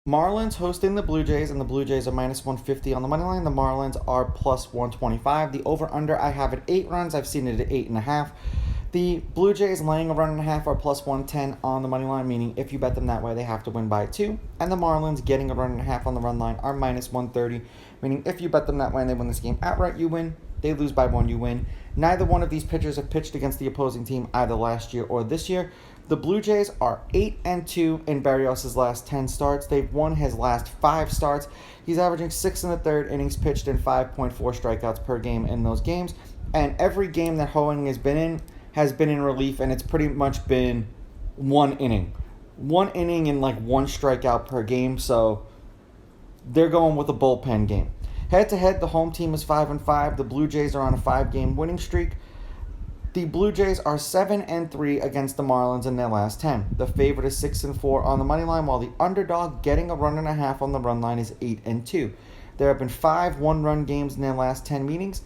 Marlins hosting the Blue Jays, and the Blue Jays are minus 150 on the money line. The Marlins are plus 125. The over-under, I have it 8 runs. I've seen it at 8.5. The Blue Jays laying a run and a half are plus 110 on the money line, meaning if you bet them that way, they have to win by 2. And the Marlins getting a run and a half on the run line are minus 130, meaning if you bet them that way and they win this game outright, you win. They lose by 1, you win. Neither one of these pitchers have pitched against the opposing team either last year or this year. The Blue Jays are 8-2 in Berrios' last 10 starts. They've won his last 5 starts. He's averaging 6 1/3 innings pitched and 5.4 strikeouts per game in those games. And every game that Hoeing has been in relief, and it's pretty much been 1 inning. 1 inning and like 1 strikeout per game, so they're going with a bullpen game. Head-to-head, the home team is 5-5. The Blue Jays are on a 5-game winning streak. The Blue Jays are 7-3 against the Marlins in their last 10. The favorite is 6-4 on the money line, while the underdog getting a run and a half on the run line is 8-2. There have been 5 one-run games in their last 10 meetings.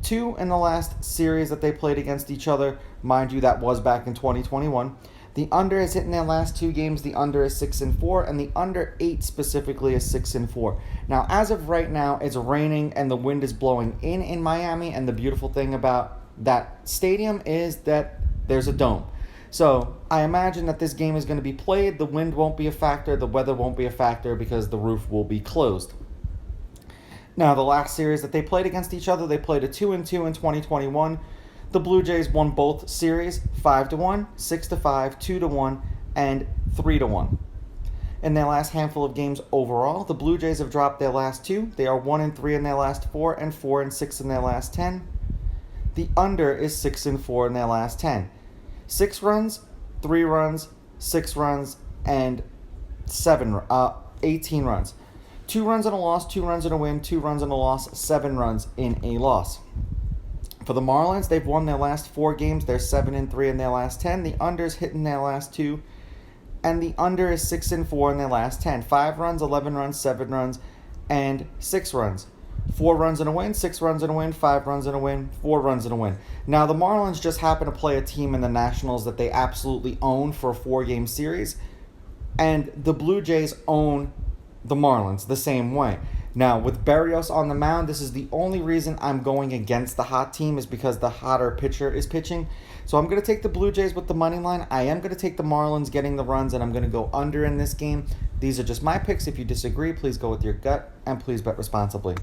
2 in the last series that they played against each other. Mind you, that was back in 2021. The under is hitting their last 2 games. The under is 6-4, and the under 8 specifically is 6-4. Now, as of right now, it's raining and the wind is blowing in Miami, and the beautiful thing about that stadium is that there's a dome. So I imagine that this game is going to be played. The wind won't be a factor. The weather won't be a factor because the roof will be closed. Now, the last series that they played against each other, they played a 2-2 in 2021. The Blue Jays won both series 5-1, 6-5, 2-1, and 3-1. In their last handful of games overall, the Blue Jays have dropped their last 2. They are 1-3 in their last 4 and 4-6 in their last 10. The under is 6-4 in their last 10. 6 runs, 3 runs, 6 runs, and 18 runs. 2 runs and a loss, 2 runs and a win, 2 runs and a loss, 7 runs in a loss. For the Marlins, they've won their last 4 games. They're 7-3 in their last 10. The under is hitting their last 2. And the under is 6-4 in their last 10. 5 runs, 11 runs, 7 runs, and 6 runs. 4 runs and a win, 6 runs and a win, 5 runs and a win, 4 runs and a win. Now, the Marlins just happen to play a team in the Nationals that they absolutely own for a 4-game series. And the Blue Jays own the Marlins the same way. Now, with Berrios on the mound, this is the only reason I'm going against the hot team is because the hotter pitcher is pitching. So I'm going to take the Blue Jays with the money line. I am going to take the Marlins getting the runs, and I'm going to go under in this game. These are just my picks. If you disagree, please go with your gut, and please bet responsibly.